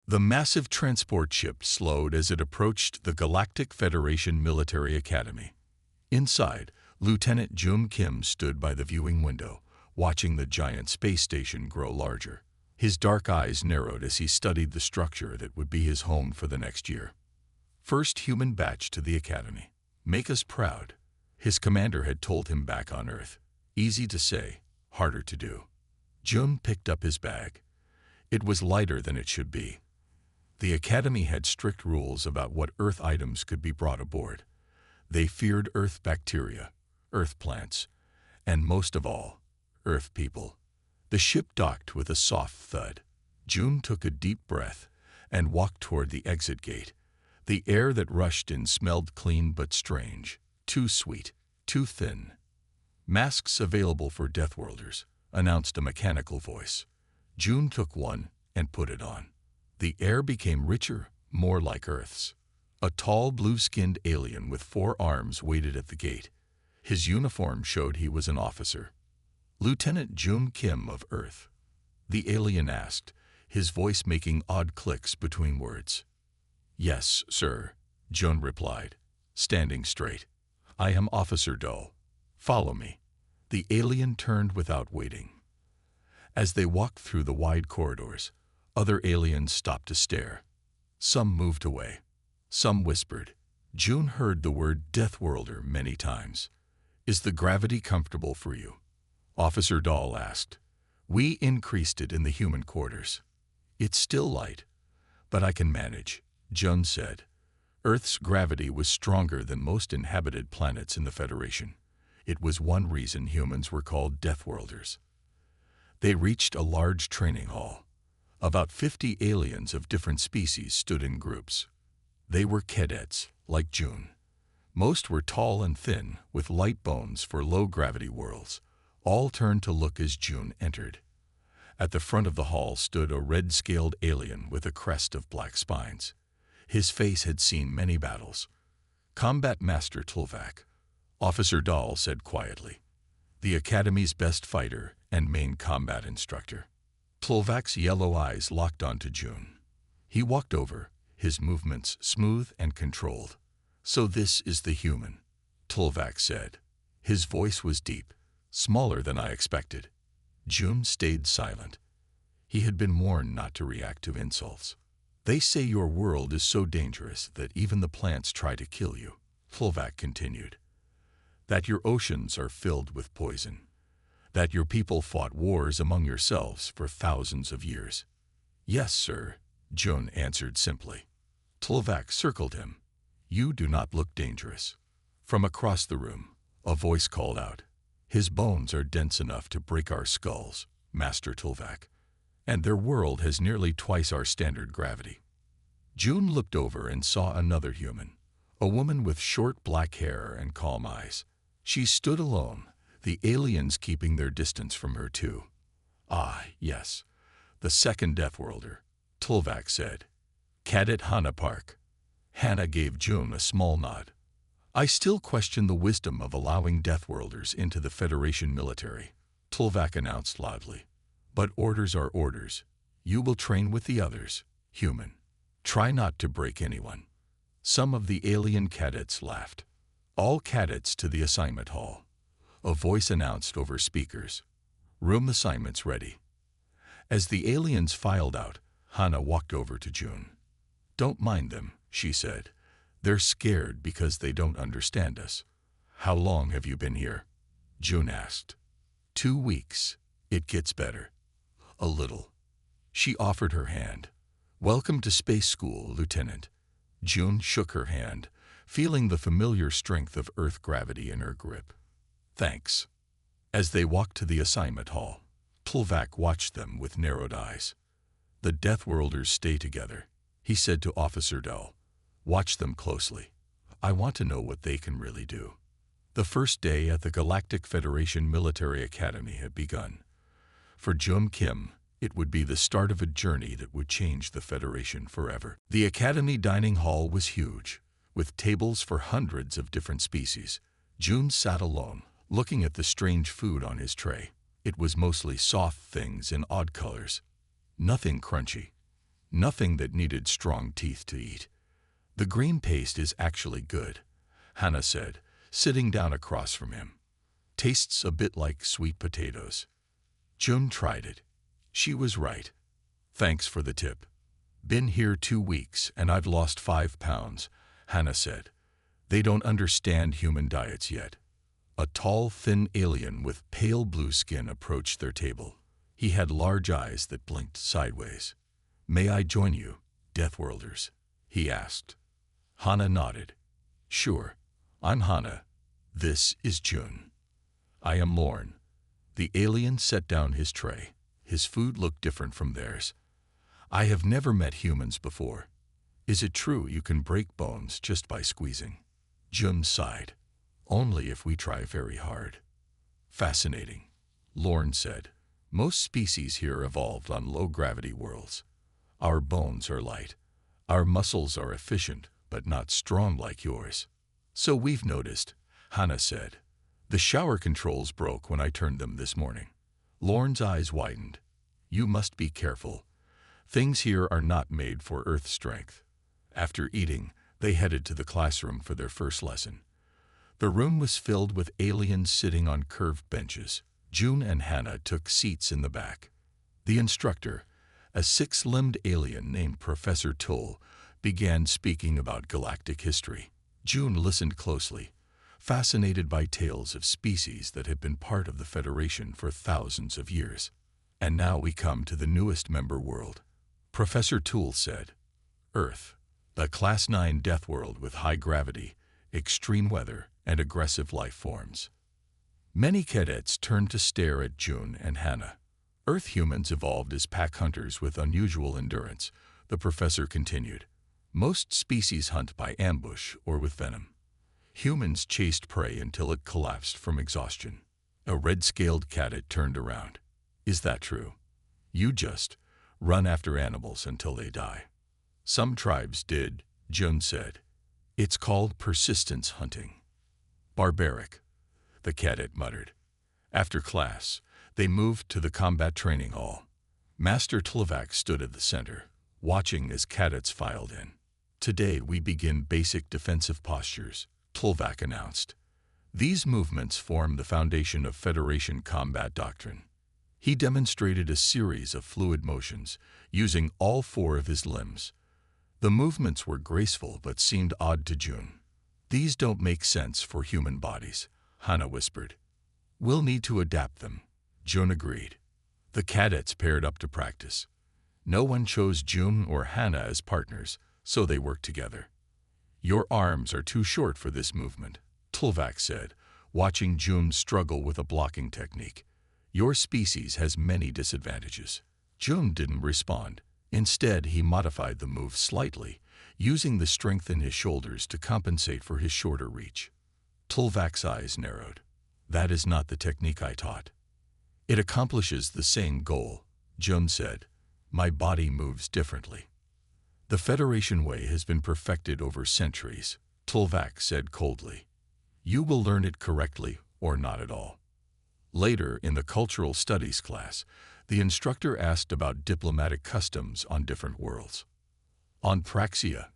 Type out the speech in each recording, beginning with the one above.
The massive transport ship slowed as it approached the Galactic Federation Military Academy. Inside, Lieutenant Jun Kim stood by the viewing window, watching the giant space station grow larger. His dark eyes narrowed as he studied the structure that would be his home for the next year. First human batch to the academy. Make us proud, his commander had told him back on Earth. Easy to say, harder to do. Jun picked up his bag. It was lighter than it should be. The academy had strict rules about what Earth items could be brought aboard. They feared Earth bacteria, Earth plants, and most of all, Earth people. The ship docked with a soft thud. Jun took a deep breath and walked toward the exit gate. The air that rushed in smelled clean but strange, too sweet, too thin. Masks available for Deathworlders, announced a mechanical voice. Jun took one and put it on. The air became richer, more like Earth's. A tall, blue-skinned alien with 4 arms waited at the gate. His uniform showed he was an officer. Lieutenant Jun Kim of Earth. The alien asked, his voice making odd clicks between words. Yes, sir, Jun replied, standing straight. I am Officer Dull. Follow me. The alien turned without waiting. As they walked through the wide corridors, other aliens stopped to stare. Some moved away. Some whispered. Jun heard the word Deathworlder many times. Is the gravity comfortable for you? Officer Dahl asked. We increased it in the human quarters. It's still light, but I can manage, Jun said. Earth's gravity was stronger than most inhabited planets in the Federation. It was one reason humans were called Deathworlders. They reached a large training hall. About 50 aliens of different species stood in groups. They were cadets, like Jun. Most were tall and thin, with light bones for low-gravity worlds. All turned to look as Jun entered. At the front of the hall stood a red-scaled alien with a crest of black spines. His face had seen many battles. Combat Master Tulvak, Officer Dahl said quietly. The Academy's best fighter and main combat instructor. Tulvak's yellow eyes locked onto Jun. He walked over, his movements smooth and controlled. So this is the human, Tulvak said. His voice was deep, smaller than I expected. Jun stayed silent. He had been warned not to react to insults. They say your world is so dangerous that even the plants try to kill you, Tulvak continued. That your oceans are filled with poison. That your people fought wars among yourselves for thousands of years. Yes, sir, Jun answered simply. Tulvak circled him. You do not look dangerous. From across the room, a voice called out. His bones are dense enough to break our skulls, Master Tulvak, and their world has nearly twice our standard gravity. Jun looked over and saw another human, a woman with short black hair and calm eyes. She stood alone, the aliens keeping their distance from her too. Ah, yes, the second Deathworlder, Tulvak said. Cadet Hannah Park. Hannah gave Jun a small nod. I still question the wisdom of allowing Deathworlders into the Federation military, Tulvak announced loudly. But orders are orders. You will train with the others, human. Try not to break anyone. Some of the alien cadets laughed. All cadets to the assignment hall. A voice announced over speakers. Room assignments ready. As the aliens filed out, Hannah walked over to Jun. Don't mind them, she said. They're scared because they don't understand us. How long have you been here? Jun asked. 2 weeks. It gets better. A little. She offered her hand. Welcome to space school, Lieutenant. Jun shook her hand, feeling the familiar strength of Earth gravity in her grip. Thanks. As they walked to the assignment hall, Tulvak watched them with narrowed eyes. The Deathworlders stay together, he said to Officer Dull. Watch them closely. I want to know what they can really do. The first day at the Galactic Federation Military Academy had begun. For Jun Kim, it would be the start of a journey that would change the Federation forever. The Academy dining hall was huge, with tables for hundreds of different species. Jun sat alone, looking at the strange food on his tray. It was mostly soft things in odd colors. Nothing crunchy. Nothing that needed strong teeth to eat. The green paste is actually good, Hannah said, sitting down across from him. Tastes a bit like sweet potatoes. June tried it. She was right. Thanks for the tip. Been here 2 weeks and I've lost 5 pounds, Hannah said. They don't understand human diets yet. A tall, thin alien with pale blue skin approached their table. He had large eyes that blinked sideways. May I join you, Deathworlders? He asked. Hannah nodded. Sure. I'm Hannah. This is June. I am Lorne. The alien set down his tray. His food looked different from theirs. I have never met humans before. Is it true you can break bones just by squeezing? June sighed. Only if we try very hard. Fascinating, Lorne said. Most species here evolved on low-gravity worlds. Our bones are light. Our muscles are efficient, but not strong like yours. So we've noticed, Hannah said. The shower controls broke when I turned them this morning. Lorne's eyes widened. You must be careful. Things here are not made for Earth strength. After eating, they headed to the classroom for their first lesson. The room was filled with aliens sitting on curved benches. June and Hannah took seats in the back. The instructor, a 6-limbed alien named Professor Tull, began speaking about galactic history. June listened closely, fascinated by tales of species that had been part of the Federation for thousands of years. And now we come to the newest member world. Professor Tull said, Earth, a Class 9 death world with high gravity, extreme weather, and aggressive life forms. Many cadets turned to stare at June and Hannah. Earth humans evolved as pack hunters with unusual endurance, the professor continued. Most species hunt by ambush or with venom. Humans chased prey until it collapsed from exhaustion. A red-scaled cadet turned around. Is that true? You just run after animals until they die. Some tribes did, June said. It's called persistence hunting. Barbaric, the cadet muttered. After class, they moved to the combat training hall. Master Tlvac stood at the center, watching as cadets filed in. Today we begin basic defensive postures, Tlvac announced. These movements form the foundation of Federation combat doctrine. He demonstrated a series of fluid motions, using all 4 of his limbs. The movements were graceful but seemed odd to June. These don't make sense for human bodies, Hannah whispered. We'll need to adapt them, June agreed. The cadets paired up to practice. No one chose June or Hannah as partners, so they worked together. Your arms are too short for this movement, Tlvac said, watching June struggle with a blocking technique. Your species has many disadvantages. June didn't respond. Instead, he modified the move slightly, using the strength in his shoulders to compensate for his shorter reach. Tlvac's eyes narrowed. That is not the technique I taught. It accomplishes the same goal, June said. My body moves differently. The Federation way has been perfected over centuries, Tlvac said coldly. You will learn it correctly or not at all. Later, in the cultural studies class, the instructor asked about diplomatic customs on different worlds. On Praxia,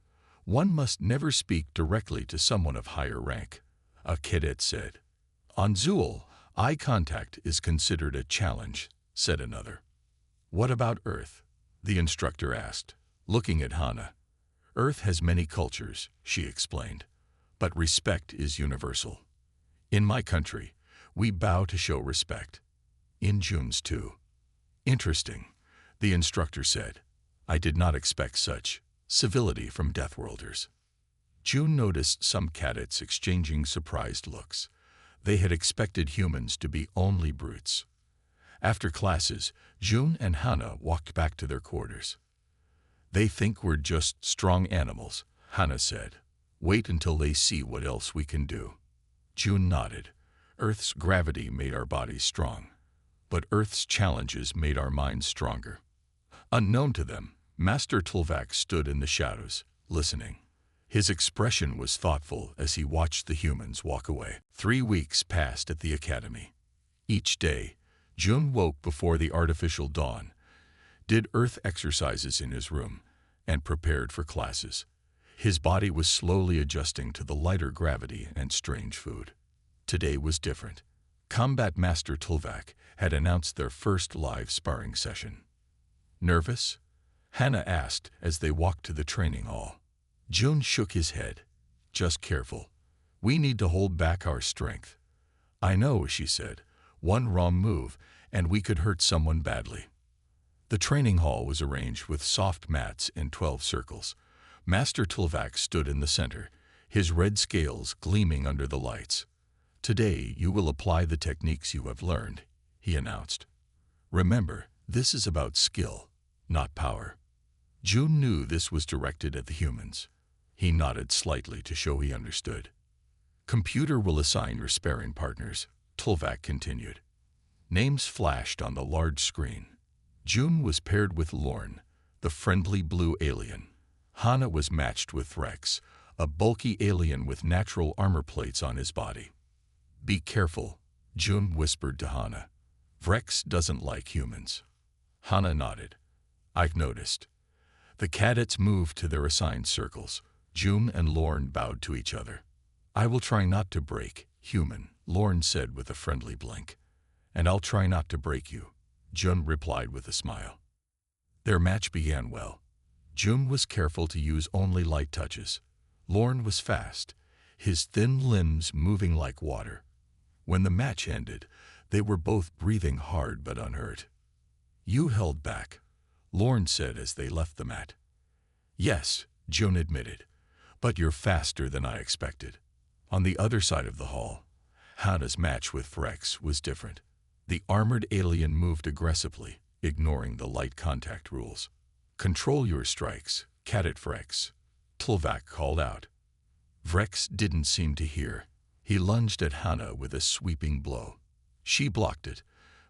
one must never speak directly to someone of higher rank, a cadet said. On Zool, eye contact is considered a challenge, said another. What about Earth? The instructor asked, looking at Hannah. Earth has many cultures, she explained, but respect is universal. In my country, we bow to show respect. In June's too. Interesting, the instructor said. I did not expect such civility from Deathworlders. June noticed some cadets exchanging surprised looks. They had expected humans to be only brutes. After classes, June and Hannah walked back to their quarters. They think we're just strong animals, Hannah said. Wait until they see what else we can do. June nodded. Earth's gravity made our bodies strong, but Earth's challenges made our minds stronger. Unknown to them, Master Tlvac stood in the shadows, listening. His expression was thoughtful as he watched the humans walk away. 3 weeks passed at the academy. Each day, June woke before the artificial dawn, did earth exercises in his room, and prepared for classes. His body was slowly adjusting to the lighter gravity and strange food. Today was different. Combat Master Tulvak had announced their first live sparring session. Nervous? Hannah asked as they walked to the training hall. Jun shook his head. Just careful. We need to hold back our strength. I know, she said. One wrong move, and we could hurt someone badly. The training hall was arranged with soft mats in 12 circles. Master Tulvak stood in the center, his red scales gleaming under the lights. Today you will apply the techniques you have learned, he announced. Remember, this is about skill, not power. Jun knew this was directed at the humans. He nodded slightly to show he understood. Computer will assign your sparring partners, Tulvak continued. Names flashed on the large screen. Jun was paired with Lorne, the friendly blue alien. Hannah was matched with Rex, a bulky alien with natural armor plates on his body. Be careful, Jun whispered to Hannah. Rex doesn't like humans. Hannah nodded. I've noticed. The cadets moved to their assigned circles. Jun and Lorne bowed to each other. I will try not to break, human, Lorne said with a friendly blink. And I'll try not to break you, Jun replied with a smile. Their match began well. Jun was careful to use only light touches. Lorne was fast, his thin limbs moving like water. When the match ended, they were both breathing hard but unhurt. You held back, Lorne said as they left the mat. Yes, Jun admitted, but you're faster than I expected. On the other side of the hall, Hannah's match with Rex was different. The armored alien moved aggressively, ignoring the light contact rules. Control your strikes, Cadet Vrex, Tulvak called out. Vrex didn't seem to hear. He lunged at Hannah with a sweeping blow. She blocked it,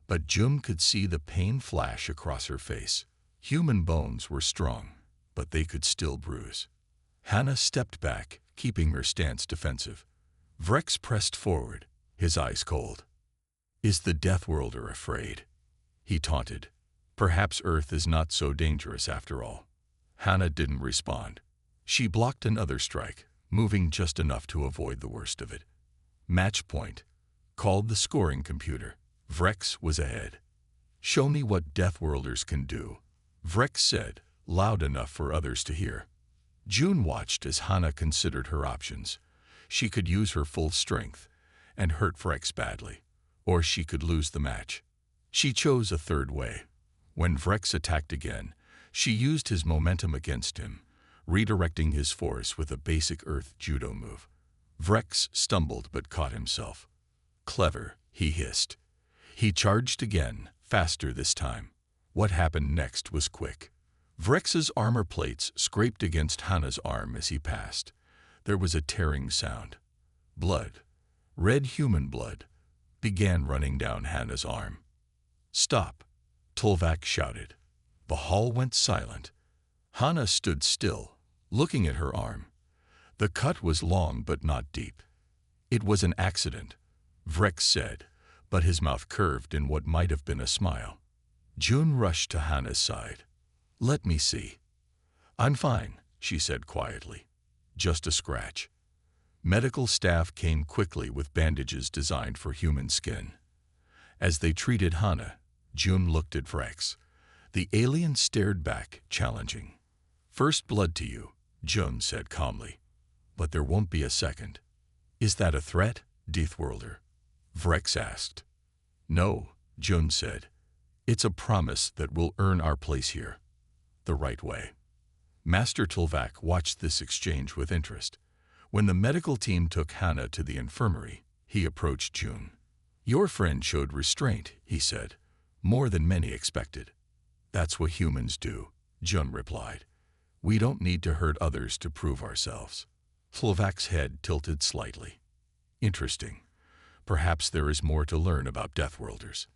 but Jun could see the pain flash across her face. Human bones were strong, but they could still bruise. Hannah stepped back, keeping her stance defensive. Vrex pressed forward, his eyes cold. Is the Deathworlder afraid? He taunted. Perhaps Earth is not so dangerous after all. Hannah didn't respond. She blocked another strike, moving just enough to avoid the worst of it. Match point. Called the scoring computer. Vrex was ahead. Show me what Deathworlders can do, Vrex said, loud enough for others to hear. Jun watched as Hannah considered her options. She could use her full strength and hurt Vrex badly, or she could lose the match. She chose a third way. When Vrex attacked again, she used his momentum against him, redirecting his force with a basic Earth judo move. Vrex stumbled but caught himself. Clever, he hissed. He charged again, faster this time. What happened next was quick. Vrex's armor plates scraped against Hannah's arm as he passed. There was a tearing sound. Blood, red human blood, began running down Hannah's arm. Stop, Tulvak shouted. The hall went silent. Hannah stood still, looking at her arm. The cut was long but not deep. It was an accident, Vrex said, but his mouth curved in what might have been a smile. Jun rushed to Hannah's side. Let me see. I'm fine, she said quietly. Just a scratch. Medical staff came quickly with bandages designed for human skin. As they treated Hannah, Jun looked at Vrex. The alien stared back, challenging. First blood to you, Jun said calmly. But there won't be a second. Is that a threat, Deathworlder? Vrex asked. No, Jun said. It's a promise that we'll earn our place here. The right way. Master Tulvak watched this exchange with interest. When the medical team took Hannah to the infirmary, he approached Jun. Your friend showed restraint, he said, more than many expected. That's what humans do, Jun replied. We don't need to hurt others to prove ourselves. Tulvak's head tilted slightly. Interesting. Perhaps there is more to learn about Deathworlders.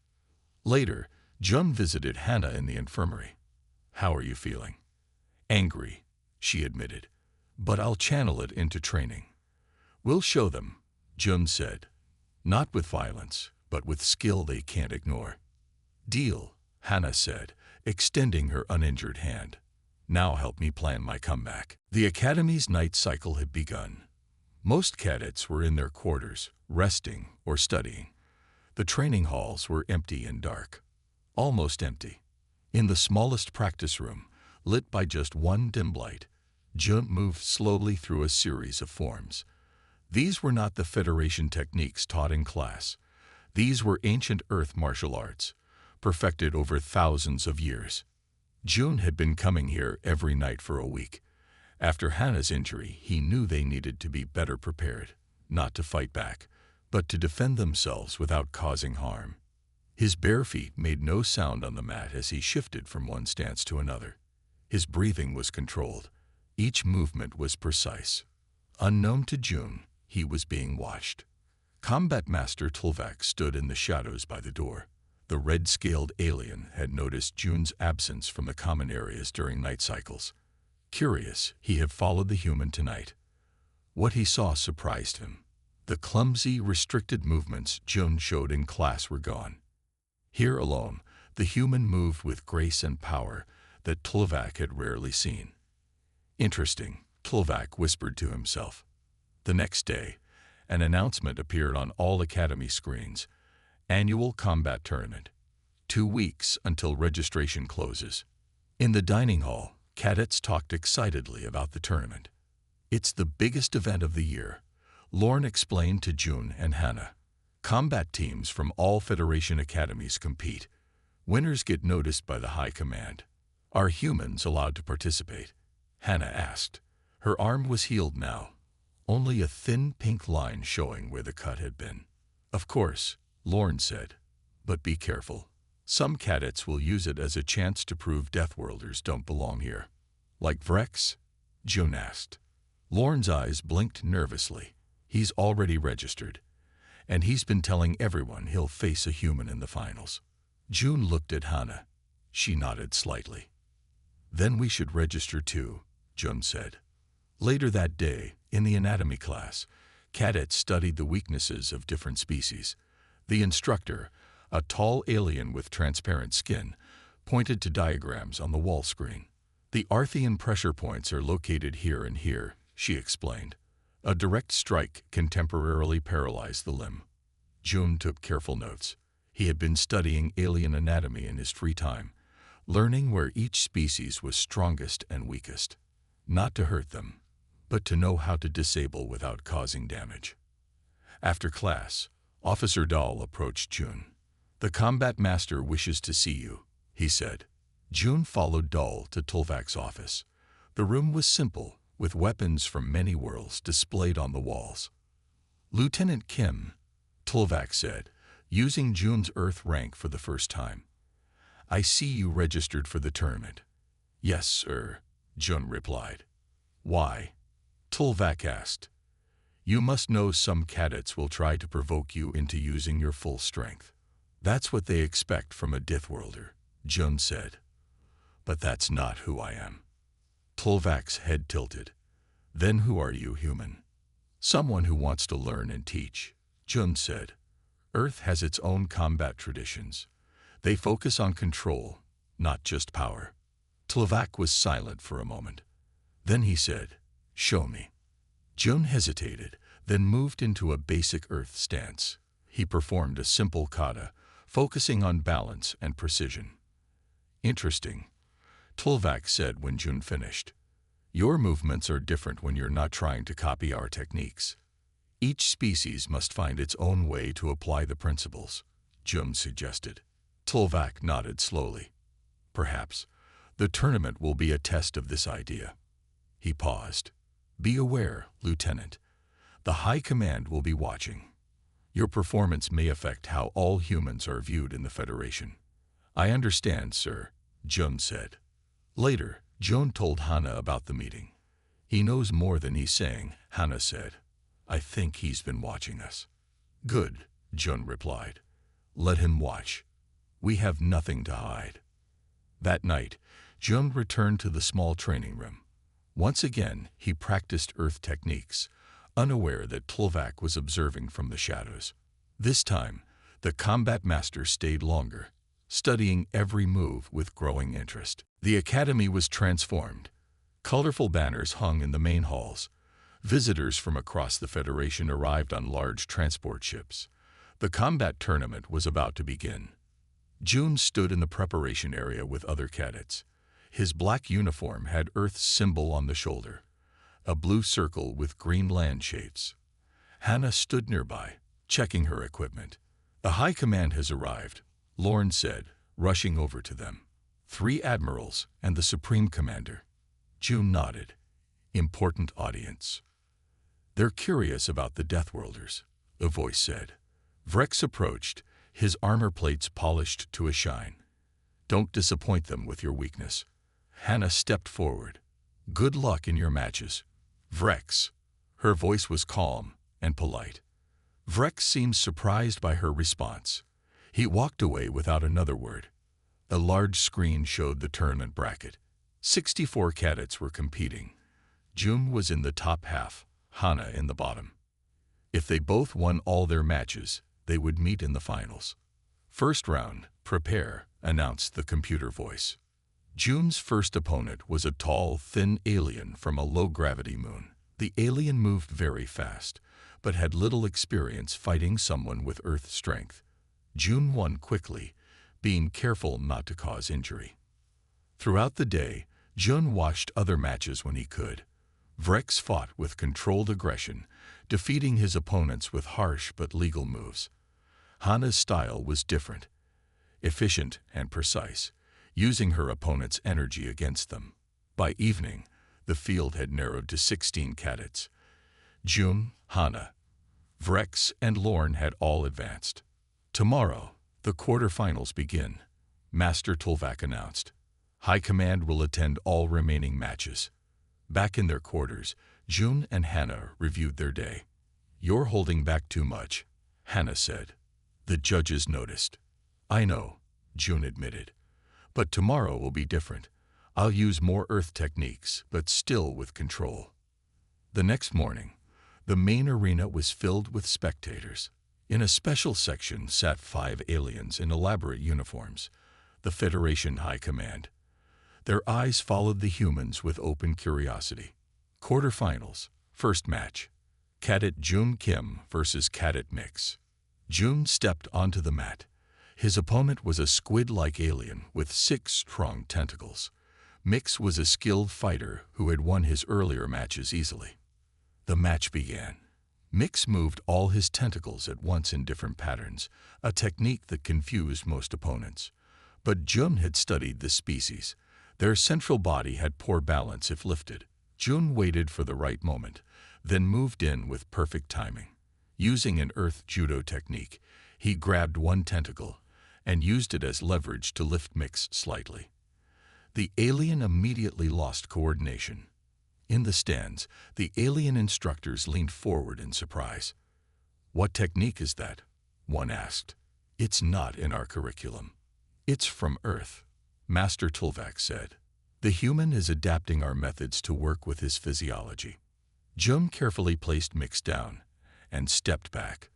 Later, Jun visited Hannah in the infirmary. How are you feeling? Angry, she admitted. But I'll channel it into training. We'll show them, Jun said. Not with violence, but with skill they can't ignore. Deal, Hannah said, extending her uninjured hand. Now help me plan my comeback. The Academy's night cycle had begun. Most cadets were in their quarters, resting or studying. The training halls were empty and dark. Almost empty. In the smallest practice room, lit by just one dim light, Jun moved slowly through a series of forms. These were not the Federation techniques taught in class. These were ancient Earth martial arts, perfected over thousands of years. Jun had been coming here every night for a week. After Hannah's injury, he knew they needed to be better prepared, not to fight back, but to defend themselves without causing harm. His bare feet made no sound on the mat as he shifted from one stance to another. His breathing was controlled. Each movement was precise. Unknown to Jun, he was being watched. Combat Master Tulvak stood in the shadows by the door. The red-scaled alien had noticed Jun's absence from the common areas during night cycles. Curious, he had followed the human tonight. What he saw surprised him. The clumsy, restricted movements Jun showed in class were gone. Here alone, the human moved with grace and power that Tulvak had rarely seen. Interesting, Tulvak whispered to himself. The next day, an announcement appeared on all Academy screens. Annual Combat Tournament. 2 weeks until registration closes. In the dining hall, cadets talked excitedly about the tournament. It's the biggest event of the year, Lorne explained to Jun and Hannah. Combat teams from all Federation academies compete. Winners get noticed by the High Command. Are humans allowed to participate? Hannah asked. Her arm was healed now, only a thin pink line showing where the cut had been. Of course, Lorne said, but be careful. Some cadets will use it as a chance to prove Deathworlders don't belong here. Like Vrex? Jun asked. Lorne's eyes blinked nervously. He's already registered, and he's been telling everyone he'll face a human in the finals. Jun looked at Hannah. She nodded slightly. Then we should register too, Jun said. Later that day, in the anatomy class, cadets studied the weaknesses of different species. The instructor, a tall alien with transparent skin, pointed to diagrams on the wall screen. The Arthean pressure points are located here and here, she explained. A direct strike can temporarily paralyze the limb. Jun took careful notes. He had been studying alien anatomy in his free time, learning where each species was strongest and weakest. Not to hurt them, but to know how to disable without causing damage. After class, Officer Dahl approached Jun. The Combat Master wishes to see you, he said. Jun followed Dahl to Tulvak's office. The room was simple, with weapons from many worlds displayed on the walls. Lieutenant Kim, Tulvak said, using Jun's Earth rank for the first time. I see you registered for the tournament. Yes, sir, Jun replied. Why? Tulvak asked. You must know some cadets will try to provoke you into using your full strength. That's what they expect from a Deathworlder, Jun said. But that's not who I am. Tulvak's head tilted. Then who are you, human? Someone who wants to learn and teach, Jun said. Earth has its own combat traditions. They focus on control, not just power. Tulvak was silent for a moment. Then he said, Show me. Jun hesitated, then moved into a basic Earth stance. He performed a simple kata, focusing on balance and precision. Interesting, Tulvak said when Jun finished. Your movements are different when you're not trying to copy our techniques. Each species must find its own way to apply the principles, Jun suggested. Tulvak nodded slowly. Perhaps the tournament will be a test of this idea. He paused. Be aware, Lieutenant. The High Command will be watching. Your performance may affect how all humans are viewed in the Federation. I understand, sir, Jun said. Later, Jun told Hannah about the meeting. He knows more than he's saying, Hannah said. I think he's been watching us. Good, Jun replied. Let him watch. We have nothing to hide. That night, Jun returned to the small training room. Once again, he practiced Earth techniques, unaware that Tulvak was observing from the shadows. This time, the Combat Master stayed longer. studying every move with growing interest. The academy was transformed. Colorful banners hung in the main halls. Visitors from across the Federation arrived on large transport ships. The combat tournament was about to begin. June stood in the preparation area with other cadets. His black uniform had Earth's symbol on the shoulder, a blue circle with green land shapes. Hannah stood nearby, checking her equipment. "The High Command has arrived," Lorne said, rushing over to them. "3 admirals and the Supreme Commander." June nodded. "Important audience." "They're curious about the Deathworlders," the voice said. Vrex approached, his armor plates polished to a shine. "Don't disappoint them with your weakness." Hannah stepped forward. "Good luck in your matches, Vrex." Her voice was calm and polite. Vrex seemed surprised by her response. He walked away without another word. A large screen showed the tournament bracket. 64 cadets were competing. June was in the top half, Hannah in the bottom. If they both won all their matches, they would meet in the finals. "First round, prepare," announced the computer voice. June's first opponent was a tall, thin alien from a low-gravity moon. The alien moved very fast, but had little experience fighting someone with Earth strength. June won quickly, being careful not to cause injury. Throughout the day, June watched other matches when he could. Vrex fought with controlled aggression, defeating his opponents with harsh but legal moves. Hannah's style was different, efficient and precise, using her opponent's energy against them. By evening, the field had narrowed to 16 cadets. June, Hannah, Vrex, and Lorne had all advanced. "Tomorrow, the quarterfinals begin," Master Tulvac announced. "High Command will attend all remaining matches." Back in their quarters, June and Hannah reviewed their day. "You're holding back too much," Hannah said. The judges noticed. "I know," June admitted. "But tomorrow will be different. I'll use more Earth techniques, but still with control." The next morning, the main arena was filled with spectators. In a special section sat 5 aliens in elaborate uniforms, the Federation High Command. Their eyes followed the humans with open curiosity. Quarterfinals, first match. Cadet June Kim versus Cadet Mix. June stepped onto the mat. His opponent was a squid-like alien with 6 strong tentacles. Mix was a skilled fighter who had won his earlier matches easily. The match began. Mix moved all his tentacles at once in different patterns, a technique that confused most opponents. But June had studied this species. Their central body had poor balance if lifted. June waited for the right moment, then moved in with perfect timing. Using an Earth judo technique, he grabbed one tentacle and used it as leverage to lift Mix slightly. The alien immediately lost coordination. In the stands, the alien instructors leaned forward in surprise. "What technique is that?" one asked. "It's not in our curriculum. It's from Earth," Master Tulvac said. "The human is adapting our methods to work with his physiology." June carefully placed Mix down and stepped back.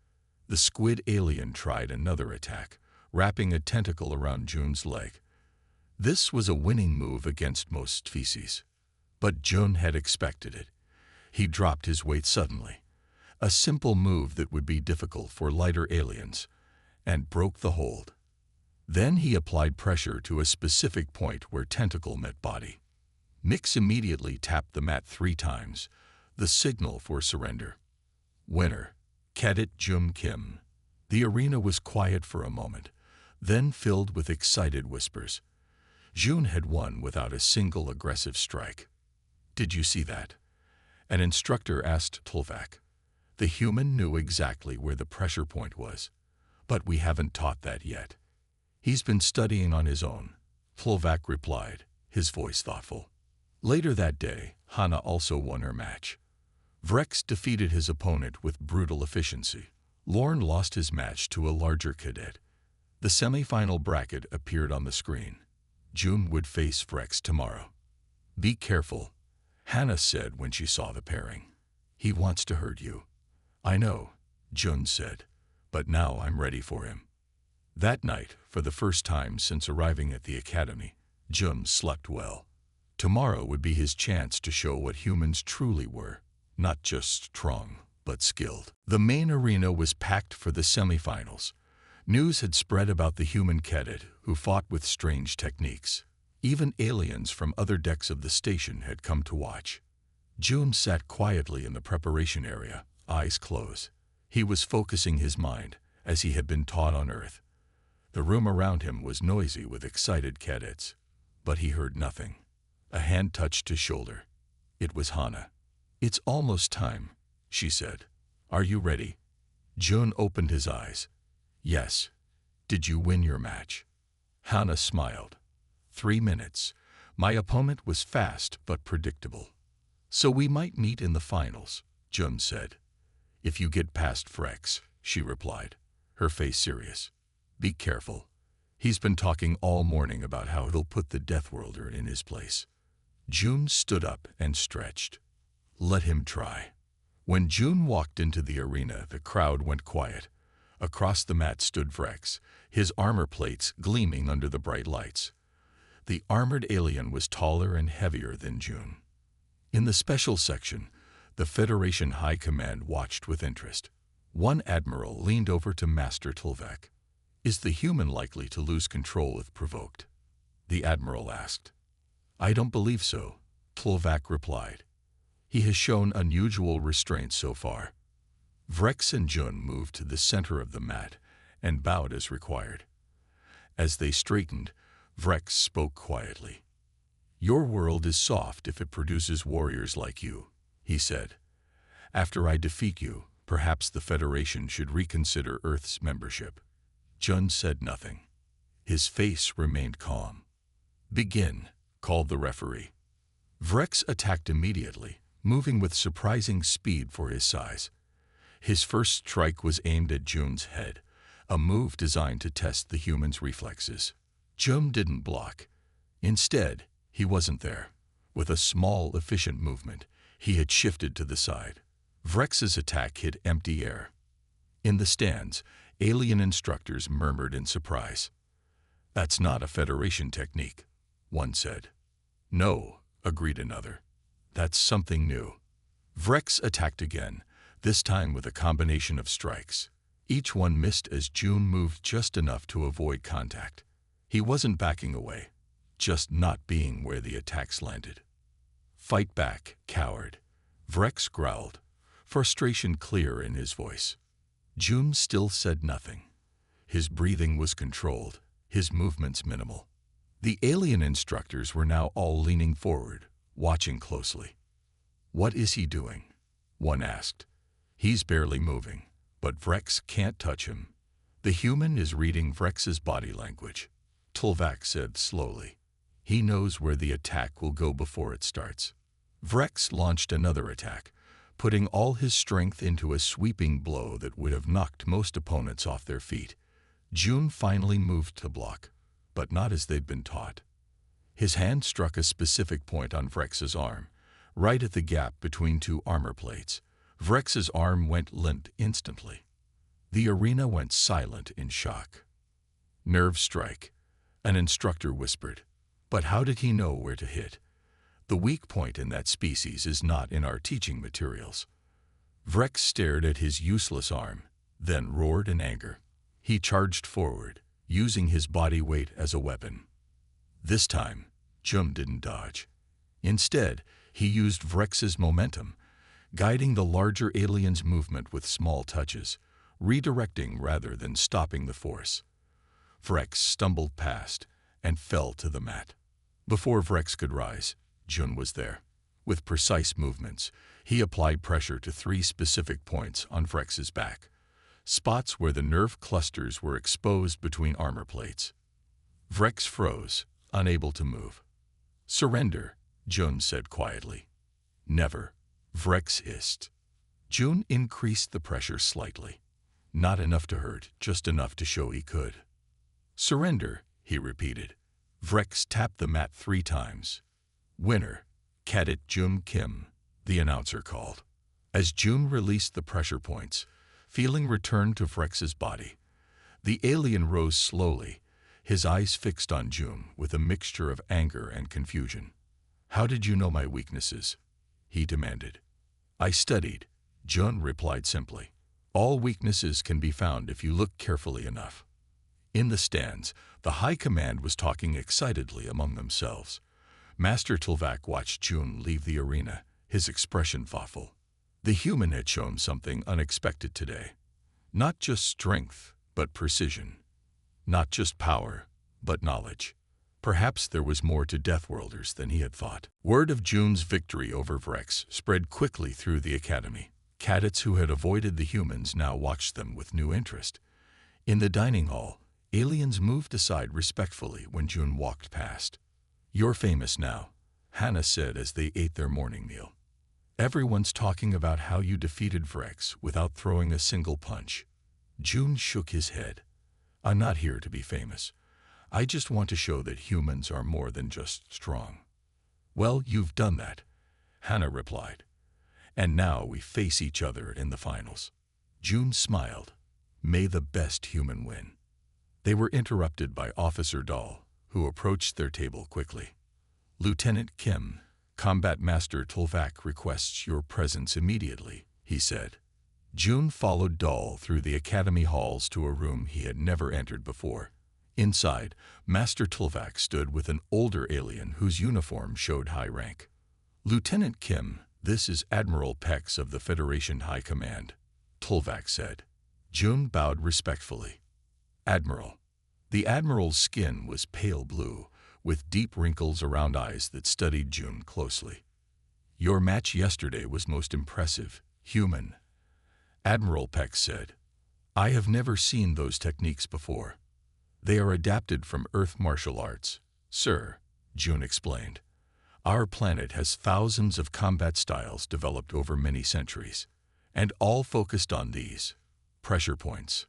The squid alien tried another attack, wrapping a tentacle around June's leg. This was a winning move against most species. But June had expected it. He dropped his weight suddenly, a simple move that would be difficult for lighter aliens, and broke the hold. Then he applied pressure to a specific point where tentacle met body. Mix immediately tapped the mat 3 times, the signal for surrender. Winner, Cadet June Kim. The arena was quiet for a moment, then filled with excited whispers. June had won without a single aggressive strike. "Did you see that?" An instructor asked Tulvac. The human knew exactly where the pressure point was, but we haven't taught that yet. "He's been studying on his own," Tulvac replied, his voice thoughtful. Later that day, Hannah also won her match. Vrex defeated his opponent with brutal efficiency. Lorne lost his match to a larger cadet. The semi-final bracket appeared on the screen. June would face Vrex tomorrow. "Be careful," Hannah said when she saw the pairing. "He wants to hurt you." "I know," June said, "but now I'm ready for him." That night, for the first time since arriving at the academy, Jun slept well. Tomorrow would be his chance to show what humans truly were, not just strong, but skilled. The main arena was packed for the semifinals. News had spread about the human cadet who fought with strange techniques. Even aliens from other decks of the station had come to watch. Jun sat quietly in the preparation area, eyes closed. He was focusing his mind, as he had been taught on Earth. The room around him was noisy with excited cadets, but he heard nothing. A hand touched his shoulder. It was Hana. "It's almost time," she said. "Are you ready?" Jun opened his eyes. "Yes." "Did you win your match?" Hana smiled. 3 minutes. My opponent was fast but predictable. "So we might meet in the finals," Jun said. "If you get past Frex," she replied, her face serious. "Be careful. He's been talking all morning about how he'll put the Deathworlder in his place." Jun stood up and stretched. "Let him try." When Jun walked into the arena, the crowd went quiet. Across the mat stood Frex, his armor plates gleaming under the bright lights. The armored alien was taller and heavier than Jun. In the special section, the Federation High Command watched with interest. One admiral leaned over to Master Tulvak. "Is the human likely to lose control if provoked?" the admiral asked. "I don't believe so," Tulvak replied. "He has shown unusual restraint so far." Vrex and Jun moved to the center of the mat and bowed as required. As they straightened, Vrex spoke quietly. "Your world is soft if it produces warriors like you," he said. "After I defeat you, perhaps the Federation should reconsider Earth's membership." Jun said nothing. His face remained calm. "Begin," called the referee. Vrex attacked immediately, moving with surprising speed for his size. His first strike was aimed at Jun's head, a move designed to test the human's reflexes. Jun didn't block. Instead, he wasn't there. With a small, efficient movement, he had shifted to the side. Vrex's attack hit empty air. In the stands, alien instructors murmured in surprise. "That's not a Federation technique," one said. "No," agreed another. "That's something new." Vrex attacked again, this time with a combination of strikes. Each one missed as Jun moved just enough to avoid contact. He wasn't backing away, just not being where the attacks landed. "Fight back, coward," Vrex growled, frustration clear in his voice. Jun still said nothing. His breathing was controlled, his movements minimal. The alien instructors were now all leaning forward, watching closely. "What is he doing?" one asked. "He's barely moving, but Vrex can't touch him." "The human is reading Vrex's body language," Tulvak said slowly. "He knows where the attack will go before it starts." Vrex launched another attack, putting all his strength into a sweeping blow that would have knocked most opponents off their feet. Jun finally moved to block, but not as they'd been taught. His hand struck a specific point on Vrex's arm, right at the gap between two armor plates. Vrex's arm went limp instantly. The arena went silent in shock. "Nerve strike," an instructor whispered. But how did he know where to hit? The weak point in that species is not in our teaching materials. Vrex stared at his useless arm, then roared in anger. He charged forward, using his body weight as a weapon. This time, Jun didn't dodge. Instead, he used Vrex's momentum, guiding the larger alien's movement with small touches, redirecting rather than stopping the force. Vrex stumbled past and fell to the mat. Before Vrex could rise, Jun was there. With precise movements, he applied pressure to 3 specific points on Vrex's back, spots where the nerve clusters were exposed between armor plates. Vrex froze, unable to move. "Surrender," Jun said quietly. "Never," Vrex hissed. Jun increased the pressure slightly. Not enough to hurt, just enough to show he could. "Surrender," he repeated. Vrex tapped the mat 3 times. "Winner, Cadet Jun Kim," the announcer called. As Jun released the pressure points, feeling returned to Vrex's body. The alien rose slowly, his eyes fixed on June with a mixture of anger and confusion. "How did you know my weaknesses?" he demanded. "I studied," June replied simply. "All weaknesses can be found if you look carefully enough." In the stands, the High Command was talking excitedly among themselves. Master Tulvak watched June leave the arena, his expression thoughtful. The human had shown something unexpected today. Not just strength, but precision. Not just power, but knowledge. Perhaps there was more to Deathworlders than he had thought. Word of June's victory over Vrex spread quickly through the academy. Cadets who had avoided the humans now watched them with new interest. In the dining hall, aliens moved aside respectfully when June walked past. "You're famous now," Hannah said as they ate their morning meal. "Everyone's talking about how you defeated Vrex without throwing a single punch." June shook his head. "I'm not here to be famous. I just want to show that humans are more than just strong." "Well, you've done that," Hannah replied. "And now we face each other in the finals." June smiled. "May the best human win." They were interrupted by Officer Dahl, who approached their table quickly. "Lieutenant Kim, Combat Master Tulvak requests your presence immediately," he said. June followed Dahl through the academy halls to a room he had never entered before. Inside, Master Tulvak stood with an older alien whose uniform showed high rank. "Lieutenant Kim, this is Admiral Pex of the Federation High Command," Tulvak said. June bowed respectfully. "Admiral." The Admiral's skin was pale blue, with deep wrinkles around eyes that studied June closely. "Your match yesterday was most impressive, human," Admiral Peck said. "I have never seen those techniques before." "They are adapted from Earth martial arts, sir," June explained. "Our planet has thousands of combat styles developed over many centuries, and all focused on these pressure points,"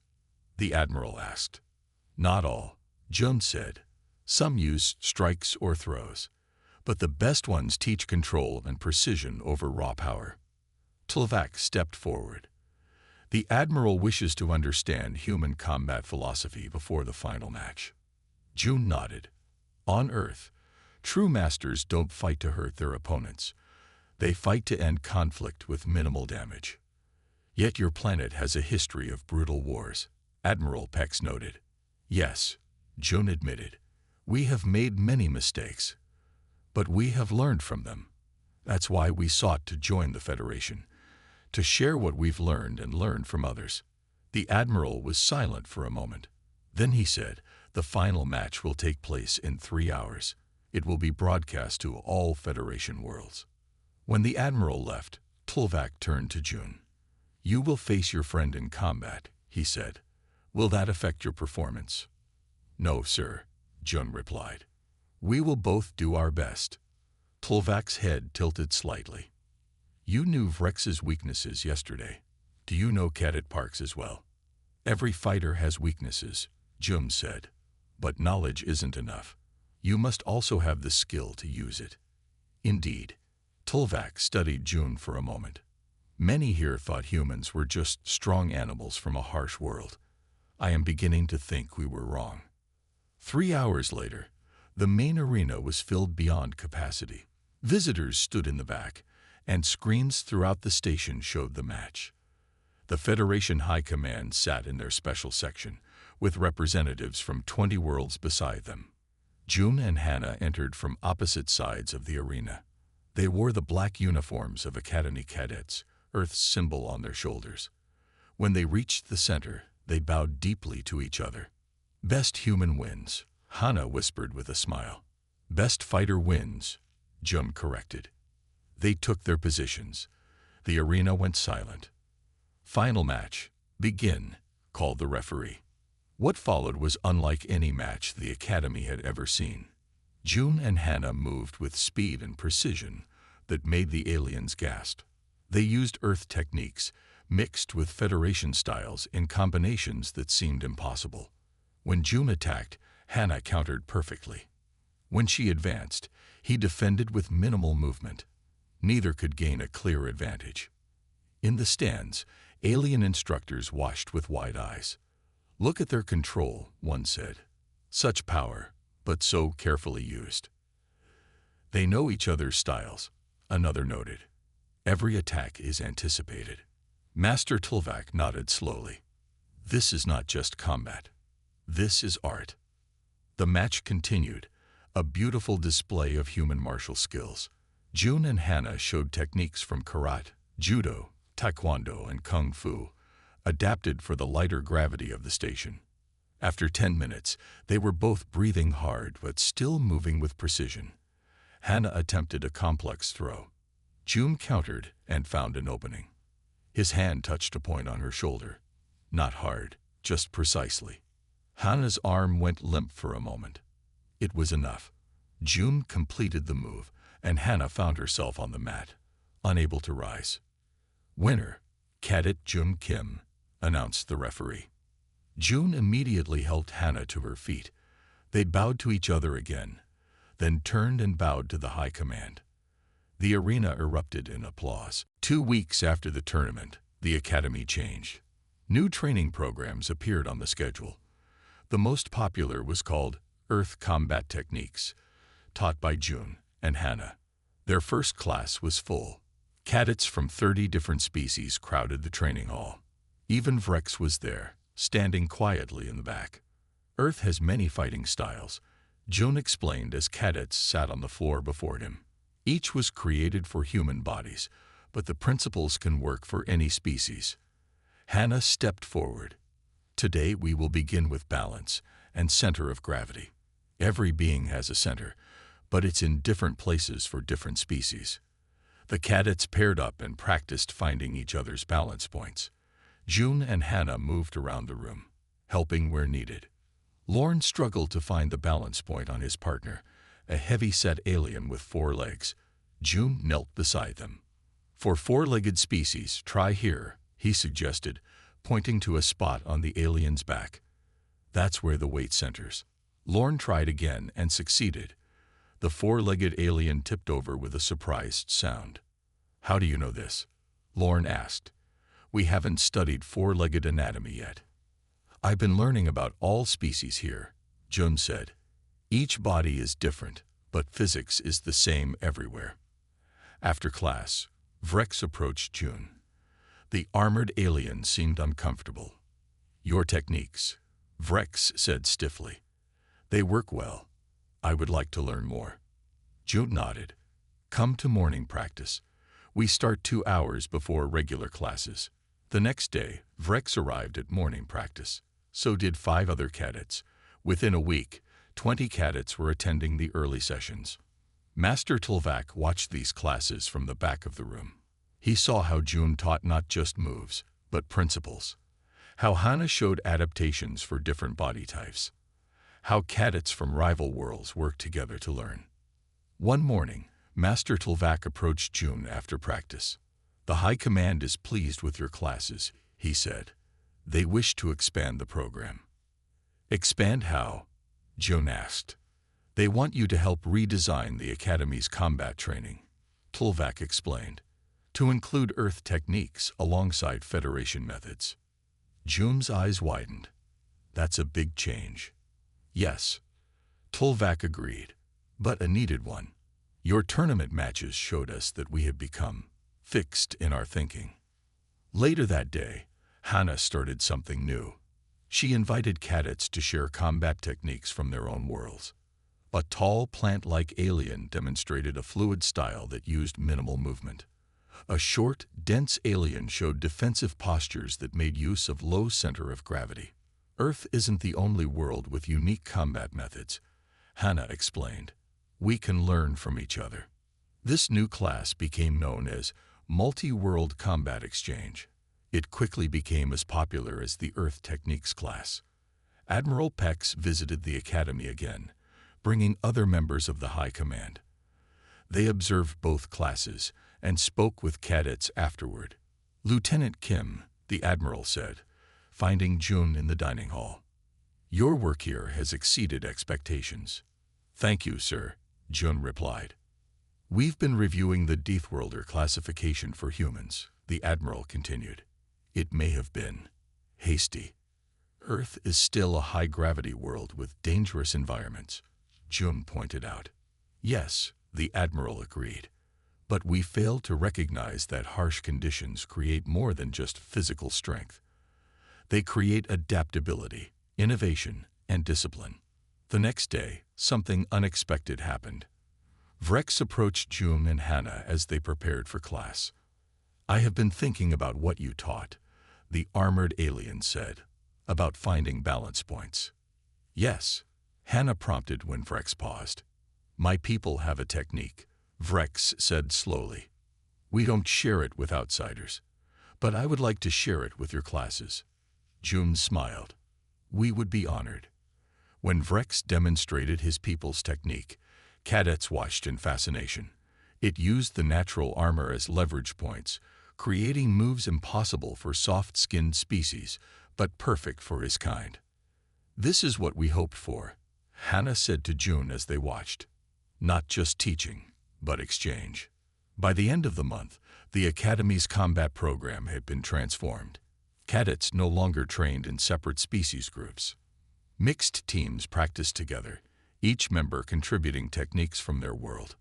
the Admiral asked. "Not all," June said. "Some use strikes or throws, but the best ones teach control and precision over raw power." Tulvak stepped forward. "The Admiral wishes to understand human combat philosophy before the final match." June nodded. "On Earth, true masters don't fight to hurt their opponents. They fight to end conflict with minimal damage. Yet your planet has a history of brutal wars," Admiral Pex noted. "Yes," June admitted. "We have made many mistakes, but we have learned from them. That's why we sought to join the Federation, to share what we've learned and learn from others." The Admiral was silent for a moment. Then he said, "The final match will take place in 3 hours. It will be broadcast to all Federation worlds." When the Admiral left, Tulvak turned to June. "You will face your friend in combat," he said. "Will that affect your performance?" "No, sir," June replied. "We will both do our best." Tulvak's head tilted slightly. "You knew Vrex's weaknesses yesterday. Do you know Cadet Park's as well?" "Every fighter has weaknesses," June said. "But knowledge isn't enough. You must also have the skill to use it." "Indeed." Tulvak studied June for a moment. "Many here thought humans were just strong animals from a harsh world. I am beginning to think we were wrong." 3 hours later, the main arena was filled beyond capacity. Visitors stood in the back, and screens throughout the station showed the match. The Federation High Command sat in their special section, with representatives from 20 worlds beside them. June and Hannah entered from opposite sides of the arena. They wore the black uniforms of Academy cadets, Earth's symbol on their shoulders. When they reached the center, they bowed deeply to each other. "Best human wins," Hannah whispered with a smile. "Best fighter wins," June corrected. They took their positions. The arena went silent. "Final match, begin," called the referee. What followed was unlike any match the Academy had ever seen. June and Hannah moved with speed and precision that made the aliens gasp. They used Earth techniques, mixed with Federation styles in combinations that seemed impossible. When June attacked, Hannah countered perfectly. When she advanced, he defended with minimal movement. Neither could gain a clear advantage. In the stands, alien instructors watched with wide eyes. Look at their control, one said. Such power, but so carefully used. They know each other's styles, another noted. Every attack is anticipated. Master Tulvak nodded slowly. This is not just combat. This is art. The match continued, a beautiful display of human martial skills. June and Hannah showed techniques from karate, judo, taekwondo, and kung fu, adapted for the lighter gravity of the station. After 10 minutes, they were both breathing hard but still moving with precision. Hannah attempted a complex throw. June countered and found an opening. His hand touched a point on her shoulder. Not hard, just precisely. Hannah's arm went limp for a moment. It was enough. June completed the move, and Hannah found herself on the mat, unable to rise. Winner, Cadet June Kim, announced the referee. June immediately helped Hannah to her feet. They bowed to each other again, then turned and bowed to the high command. The arena erupted in applause. 2 weeks after the tournament, the academy changed. New training programs appeared on the schedule. The most popular was called Earth Combat Techniques, taught by June and Hannah. Their first class was full. Cadets from 30 different species crowded the training hall. Even Vrex was there, standing quietly in the back. Earth has many fighting styles, June explained as cadets sat on the floor before him. Each was created for human bodies, but the principles can work for any species. Hannah stepped forward. Today we will begin with balance and center of gravity. Every being has a center, but it's in different places for different species. The cadets paired up and practiced finding each other's balance points. June and Hannah moved around the room, helping where needed. Lorne struggled to find the balance point on his partner, a heavy-set alien with 4 legs. June knelt beside them. For 4-legged species, try here, he suggested, pointing to a spot on the alien's back. That's where the weight centers. Lorne tried again and succeeded. The 4-legged alien tipped over with a surprised sound. How do you know this? Lorne asked. We haven't studied 4-legged anatomy yet. I've been learning about all species here, June said. Each body is different, but physics is the same everywhere. After class, Vrex approached June. The armored alien seemed uncomfortable. Your techniques, Vrex said stiffly. They work well. I would like to learn more. June nodded. Come to morning practice. We start 2 hours before regular classes. The next day, Vrex arrived at morning practice. So did 5 other cadets. Within a week, 20 cadets were attending the early sessions. Master Tulvak watched these classes from the back of the room. He saw how June taught not just moves, but principles. How Hannah showed adaptations for different body types. How cadets from rival worlds worked together to learn. One morning, Master Tulvak approached June after practice. The High Command is pleased with your classes, he said. They wish to expand the program. Expand how? June asked. They want you to help redesign the Academy's combat training, Tulvak explained, to include Earth techniques alongside Federation methods. June's eyes widened. That's a big change. Yes, Tulvak agreed, but a needed one. Your tournament matches showed us that we have become fixed in our thinking. Later that day, Hannah started something new. She invited cadets to share combat techniques from their own worlds. A tall, plant-like alien demonstrated a fluid style that used minimal movement. A short, dense alien showed defensive postures that made use of low center of gravity. Earth isn't the only world with unique combat methods, Hannah explained. We can learn from each other. This new class became known as Multi-World Combat Exchange. It quickly became as popular as the Earth Techniques class. Admiral Pex visited the Academy again, bringing other members of the High Command. They observed both classes and spoke with cadets afterward. Lieutenant Kim, the Admiral said, finding June in the dining hall. Your work here has exceeded expectations. Thank you, sir, June replied. We've been reviewing the Deathworlder classification for humans, the Admiral continued. It may have been hasty. Earth is still a high-gravity world with dangerous environments, Jum pointed out. Yes, the Admiral agreed. But we fail to recognize that harsh conditions create more than just physical strength. They create adaptability, innovation, and discipline. The next day, something unexpected happened. Vrex approached Jum and Hannah as they prepared for class. "I have been thinking about what you taught," the armored alien said, "about finding balance points." "Yes," Hannah prompted when Vrex paused. "My people have a technique," Vrex said slowly. "We don't share it with outsiders, but I would like to share it with your classes." Jum smiled. "We would be honored." When Vrex demonstrated his people's technique, cadets watched in fascination. It used the natural armor as leverage points, creating moves impossible for soft-skinned species, but perfect for his kind. "This is what we hoped for," Hannah said to June as they watched. "Not just teaching, but exchange." By the end of the month, the Academy's combat program had been transformed. Cadets no longer trained in separate species groups. Mixed teams practiced together, each member contributing techniques from their world.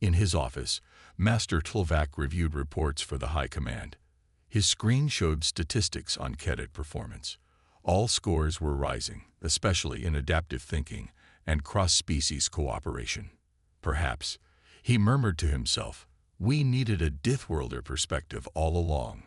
In his office, Master Tlvac reviewed reports for the High Command. His screen showed statistics on cadet performance. All scores were rising, especially in adaptive thinking and cross-species cooperation. Perhaps, he murmured to himself, we needed a Deathworlder perspective all along.